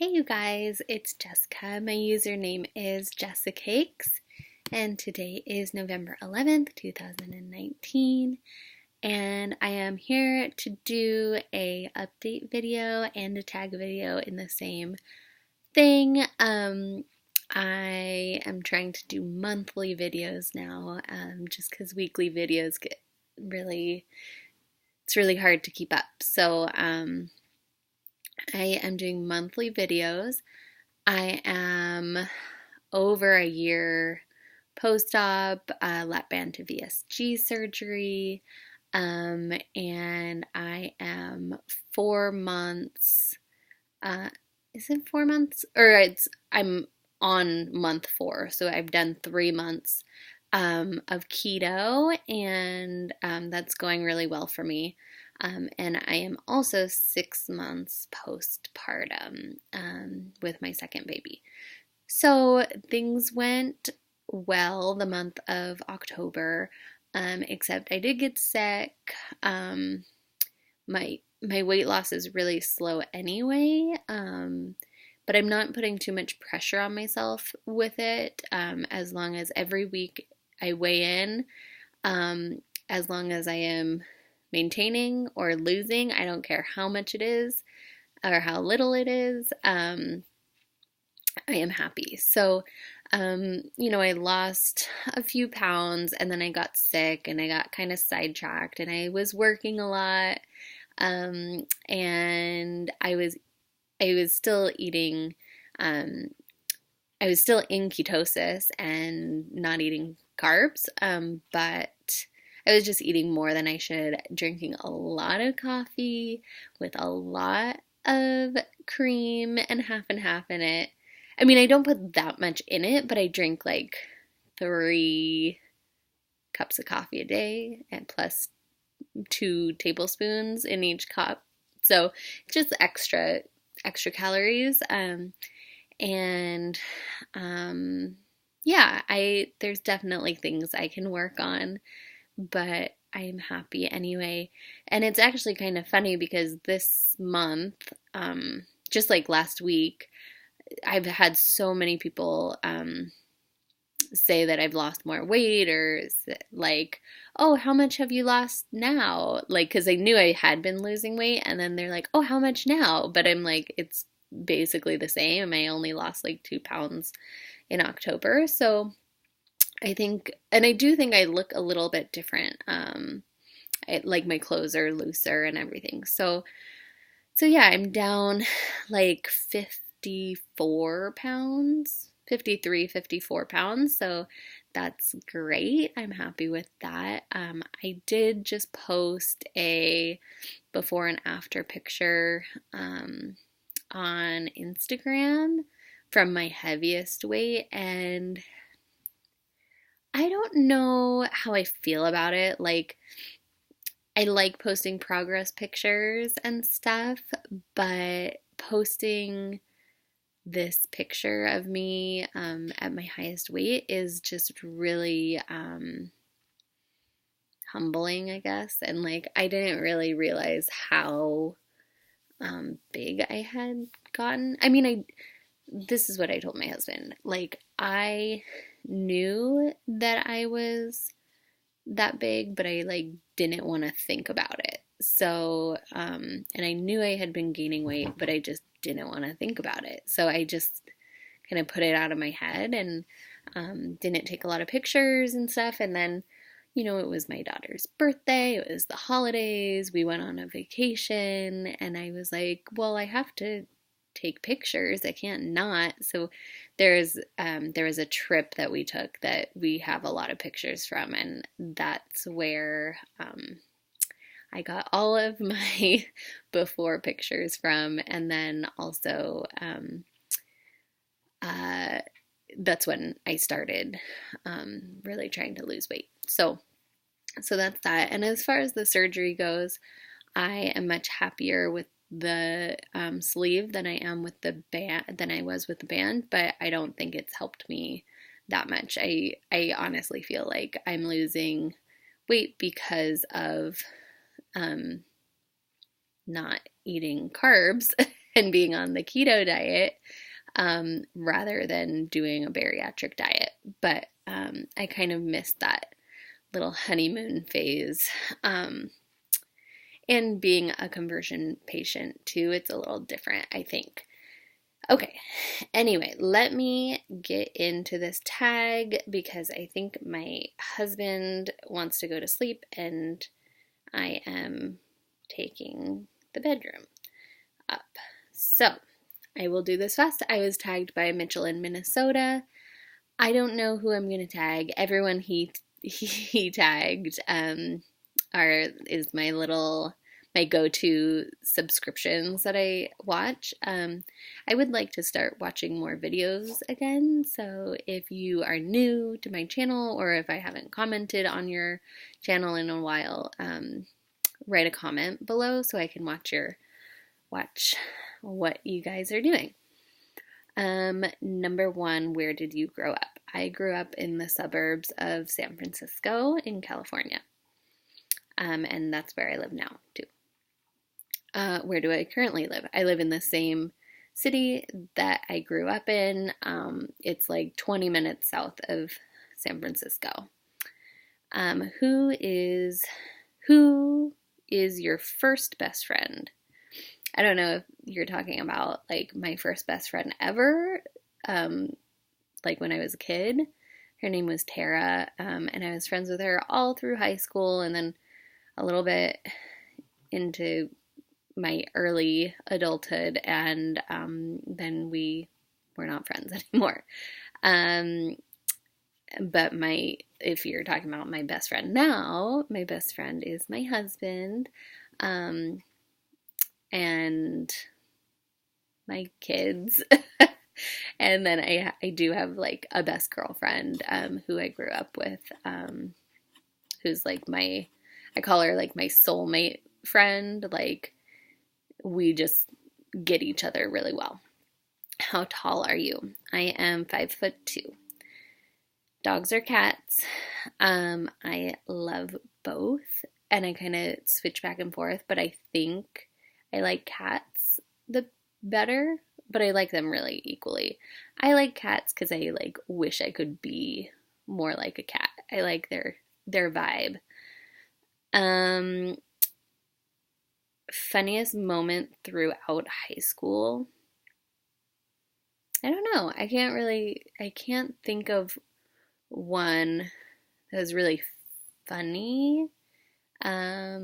Hey you guys, it's Jessica. My username is JessiCakes, and today is November 11th, 2019, and I am here to do a update video and a tag video in the same thing. I am trying to do monthly videos now, just because weekly videos get it's really hard to keep up. So, I am doing monthly videos. I am over a year post-op, lap band to VSG surgery, and I am 4 months. Is it 4 months? I'm on month 4, so I've done 3 months of keto, and that's going really well for me. And I am also 6 months postpartum with my second baby. So things went well the month of October, except I did get sick. My weight loss is really slow anyway, but I'm not putting too much pressure on myself with it. As long as every week I weigh in, as long as I am maintaining or losing, I don't care how much it is or how little it is. I am happy. So, I lost a few pounds and then I got sick and I got kind of sidetracked and I was working a lot. And I was still eating, I was still in ketosis and not eating carbs, but I was just eating more than I should, drinking a lot of coffee with a lot of cream and half in it. I mean, I don't put that much in it, but I drink like 3 cups of coffee a day and plus 2 tablespoons in each cup. So just extra calories. And yeah, there's definitely things I can work on, but I'm happy anyway. And it's actually kind of funny because this month, just like last week, I've had so many people say that I've lost more weight or like, oh, how much have you lost now? Like, because I knew I had been losing weight, and then they're like, oh, how much now? But I'm like, it's basically the same. I only lost like 2 pounds in October. So I think, and I do think I look a little bit different. Like my clothes are looser and everything. So yeah, I'm down like 54 pounds, 53, 54 pounds. So that's great. I'm happy with that. I did just post a before and after picture on Instagram from my heaviest weight, and I don't know how I feel about it. Like, I like posting progress pictures and stuff, but posting this picture of me at my highest weight is just really humbling, I guess. And like, I didn't really realize how big I had gotten. I mean, this is what I told my husband. Like, I knew that I was that big, but I like didn't want to think about it. So, and I knew I had been gaining weight, but I just didn't want to think about it. So I just kind of put it out of my head and didn't take a lot of pictures and stuff. And then, it was my daughter's birthday, it was the holidays, we went on a vacation, and I was like, well, I have to take pictures. I can't not. So there was a trip that we took that we have a lot of pictures from, and that's where I got all of my before pictures from, and then also that's when I started really trying to lose weight. So that's that. And as far as the surgery goes, I am much happier with the sleeve than I am with the band than I was with the band, but I don't think it's helped me that much. I honestly feel like I'm losing weight because of not eating carbs and being on the keto diet rather than doing a bariatric diet. But I kind of missed that little honeymoon phase. And being a conversion patient too, it's a little different, I think. Okay, anyway, let me get into this tag because I think my husband wants to go to sleep and I am taking the bedroom up. So I will do this fast. I was tagged by Mitchell in Minnesota. I don't know who I'm going to tag. Everyone he tagged is my go-to subscriptions that I watch. I would like to start watching more videos again, so if you are new to my channel or if I haven't commented on your channel in a while, write a comment below so I can watch what you guys are doing. Number 1, where did you grow up? I grew up in the suburbs of San Francisco in California, and that's where I live now too. Where do I currently live? I live in the same city that I grew up in. It's like 20 minutes south of San Francisco. Who is your first best friend? I don't know if you're talking about like my first best friend ever, like when I was a kid. Her name was Tara, and I was friends with her all through high school and then a little bit into my early adulthood, and then we were not friends anymore. But if you're talking about my best friend now, my best friend is my husband, and my kids. And then I do have like a best girlfriend who I grew up with, who's like I call her like my soulmate friend. Like, we just get each other really well. How tall are you? I am 5'2". Dogs or cats? I love both, and I kind of switch back and forth, but I think I like cats the better, but I like them really equally. I like cats because I like wish I could be more like a cat. I like their vibe. Funniest moment throughout high school? I don't know. I can't think of one that was really funny. I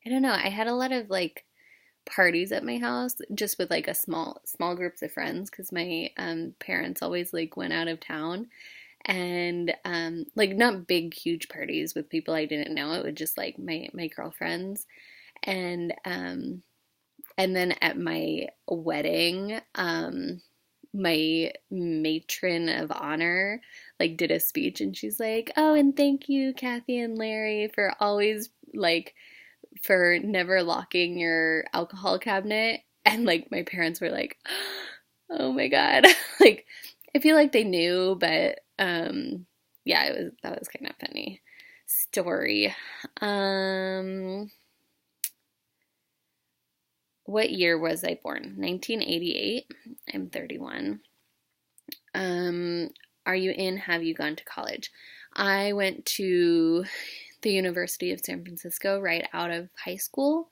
don't know. I had a lot of like parties at my house just with like a small groups of friends because my parents always like went out of town, and like not big huge parties with people I didn't know. It was just like my girlfriends, and then at my wedding, my matron of honor like did a speech, and she's like, "Oh, and thank you, Kathy and Larry, for always like for never locking your alcohol cabinet." And like my parents were like, "Oh my God." Like, I feel like they knew, but yeah, that was kind of funny story. What year was I born? 1988. I'm 31. Have you gone to college? I went to the University of San Francisco right out of high school,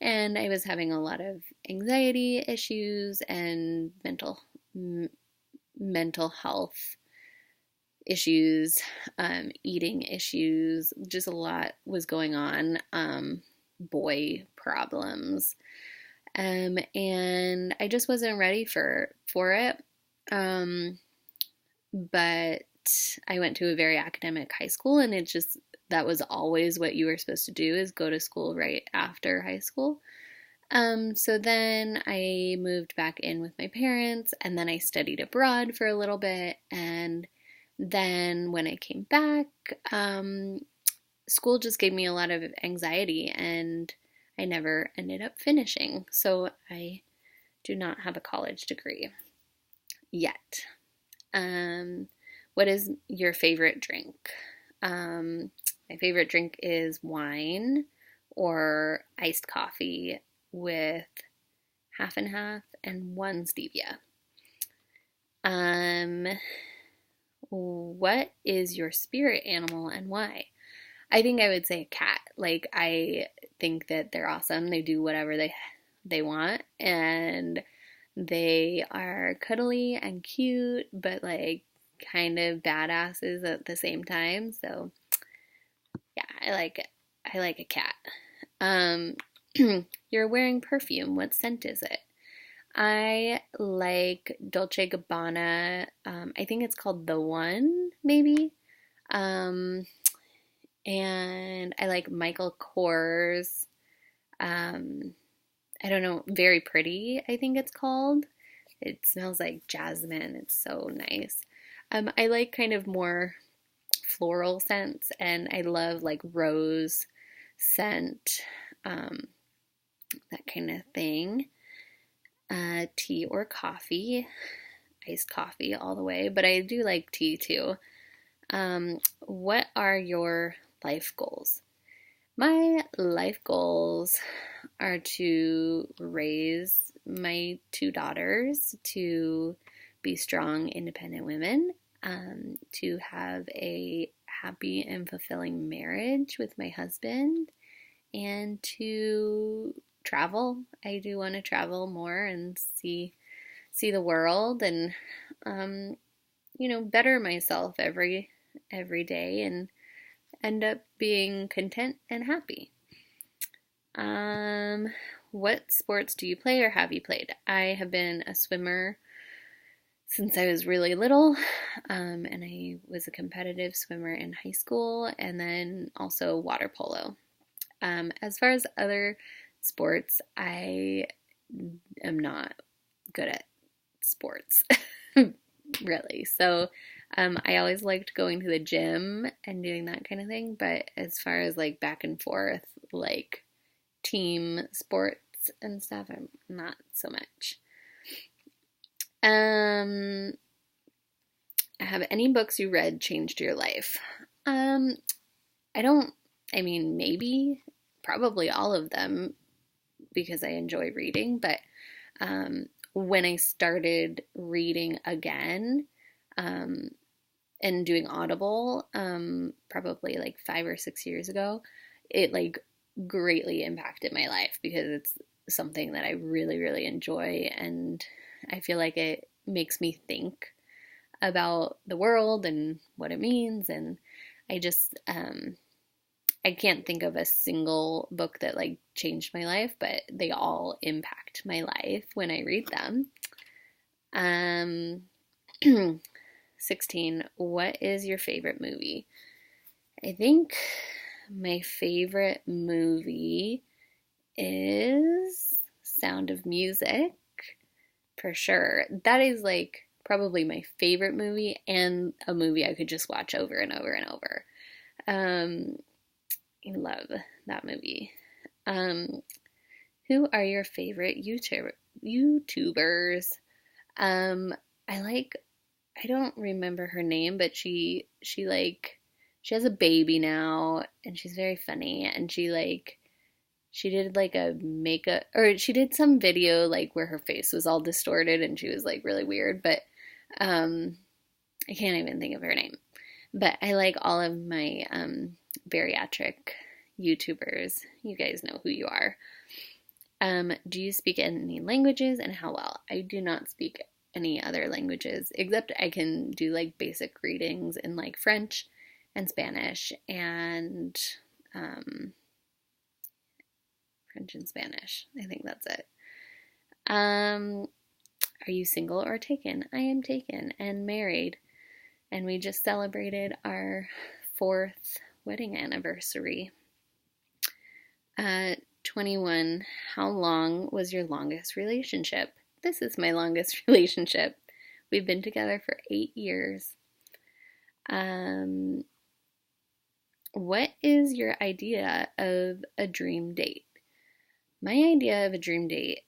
and I was having a lot of anxiety issues and mental health issues, eating issues, just a lot was going on, boy problems, and I just wasn't ready for it, but I went to a very academic high school, and that was always what you were supposed to do, is go to school right after high school. So then I moved back in with my parents, and then I studied abroad for a little bit, and then when I came back, school just gave me a lot of anxiety, and I never ended up finishing. So I do not have a college degree yet. What is your favorite drink? My favorite drink is wine or iced coffee with half and half, and 1 stevia. Um, what is your spirit animal and why? I think I would say a cat. Like, I think that they're awesome. They do whatever they want, and they are cuddly and cute, but like kind of badasses at the same time. So yeah, I like a cat. Um, you're wearing perfume. What scent is it? I like Dolce Gabbana. I think it's called The One, maybe. Um, and I like Michael Kors. Um, I don't know, Very Pretty, I think it's called. It smells like jasmine. It's so nice. I like kind of more floral scents, and I love like rose scent, um, that kind of thing. Tea or coffee, iced coffee all the way, but I do like tea too. What are your life goals? My life goals are to raise my 2 daughters to be strong, independent women, to have a happy and fulfilling marriage with my husband, and to travel. I do want to travel more and see the world, and better myself every day, and end up being content and happy. Um, what sports do you play or have you played? I have been a swimmer since I was really little, and I was a competitive swimmer in high school, and then also water polo. As far as other sports, I am not good at sports, really. So I always liked going to the gym and doing that kind of thing, but as far as like back and forth, like team sports and stuff, I'm not so much. Have any books you read changed your life? Um, I don't, I mean, maybe, probably all of them because I enjoy reading, but when I started reading again, and doing Audible, probably like 5 or 6 years ago, it like greatly impacted my life because it's something that I really, really enjoy, and I feel like it makes me think about the world and what it means, and I just I can't think of a single book that like changed my life, but they all impact my life when I read them. Um 16. What is your favorite movie? I think my favorite movie is Sound of Music, for sure. That is like probably my favorite movie, and a movie I could just watch over and over and over. I love that movie. Um, who are your favorite YouTubers? Um, I like, I don't remember her name, but she has a baby now, and she's very funny, and she did like a makeup, or she did some video like where her face was all distorted and she was like really weird, but um I can't even think of her name. But I like all of my bariatric YouTubers. You guys know who you are. Do you speak any languages, and how well? I do not speak any other languages, except I can do like basic readings in like French and Spanish, and French and Spanish. I think that's it. Are you single or taken? I am taken and married, and we just celebrated our 4th wedding anniversary. 21. How long was your longest relationship? This is my longest relationship. We've been together for 8 years. What is your idea of a dream date? My idea of a dream date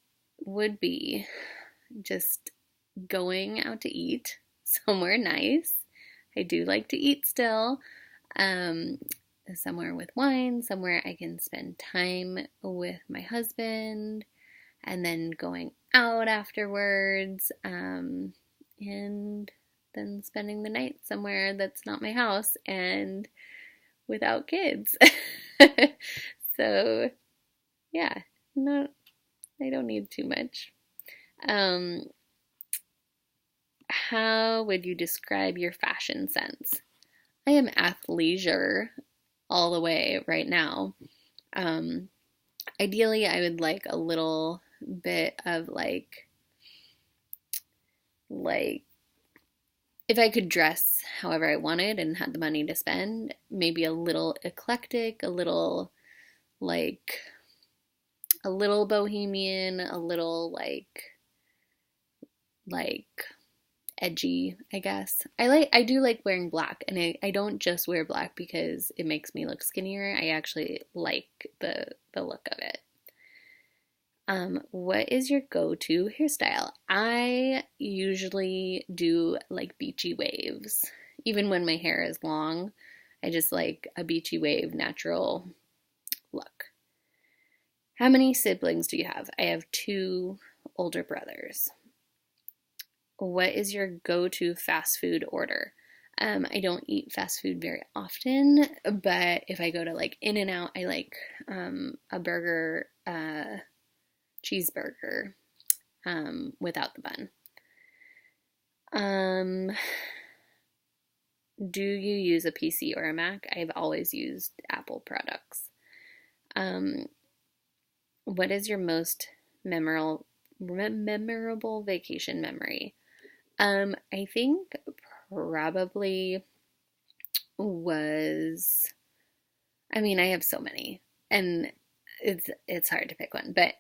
would be just going out to eat somewhere nice. I do like to eat still. Somewhere with wine, somewhere I can spend time with my husband and then going out afterwards, and then spending the night somewhere that's not my house and without kids. So, yeah, no, I don't need too much. Um, how would you describe your fashion sense? I am athleisure all the way right now. Um, Ideally, I would like a little bit of like if I could dress however I wanted and had the money to spend, maybe a little eclectic, a little like a little bohemian, a little like edgy, I guess. I do like wearing black, and I don't just wear black because it makes me look skinnier. I actually like the look of it. What is your go-to hairstyle? I usually do like beachy waves. Even when my hair is long, I just like a beachy wave natural look. How many siblings do you have? I have two older brothers. What is your go-to fast food order? I don't eat fast food very often, but if I go to like In-N-Out, I like a burger, cheeseburger, without the bun. Do you use a PC or a Mac? I've always used Apple products. What is your most memorable vacation memory? I think probably was, I mean, I have so many, and it's hard to pick one, but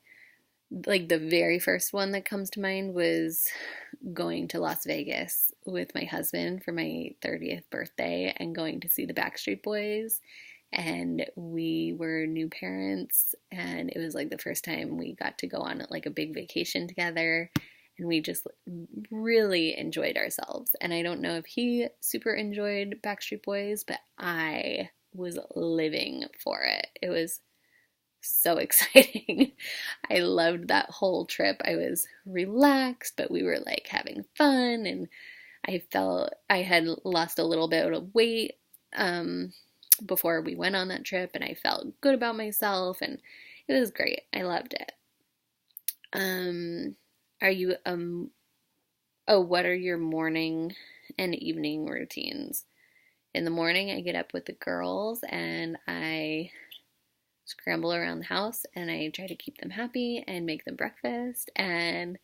like the very first one that comes to mind was going to Las Vegas with my husband for my 30th birthday and going to see the Backstreet Boys. And we were new parents, and it was like the first time we got to go on like a big vacation together, and we just really enjoyed ourselves. And I don't know if he super enjoyed Backstreet Boys, but I was living for it. It was so exciting. I loved that whole trip. I was relaxed, but we were like having fun, and I felt I had lost a little bit of weight before we went on that trip, and I felt good about myself, and it was great. I loved it. Are you what are your morning and evening routines? In the morning, I get up with the girls and I scramble around the house and I try to keep them happy and make them breakfast, and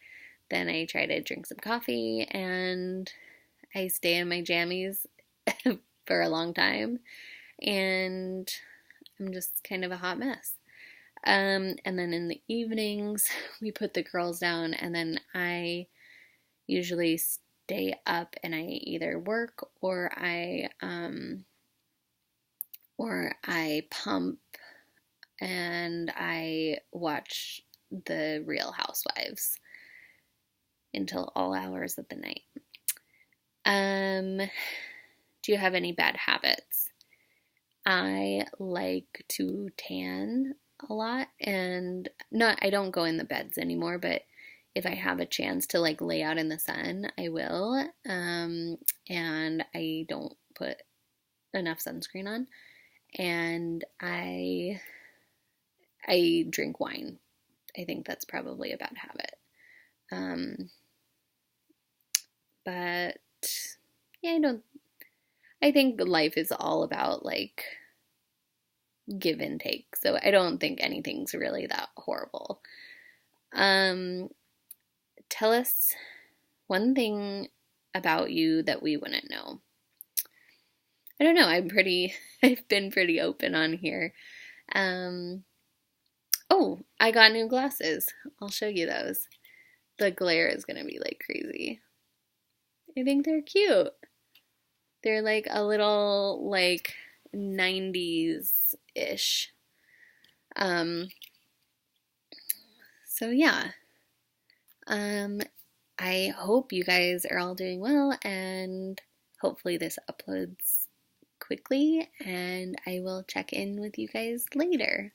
then I try to drink some coffee and I stay in my jammies for a long time, and I'm just kind of a hot mess. And then in the evenings, we put the girls down, and then I usually stay up and I either work or I pump and I watch The Real Housewives until all hours of the night. Do you have any bad habits? I like to tan a lot, and I don't go in the beds anymore, but if I have a chance to like lay out in the sun, I will. And I don't put enough sunscreen on, and I drink wine. I think that's probably a bad habit. But yeah, I think life is all about like give and take. So I don't think anything's really that horrible. Tell us one thing about you that we wouldn't know. I don't know. I've been pretty open on here. Oh, I got new glasses. I'll show you those. The glare is gonna be like crazy. I think they're cute. They're like a little like 90s-ish. So yeah. I hope you guys are all doing well, and hopefully this uploads quickly, and I will check in with you guys later.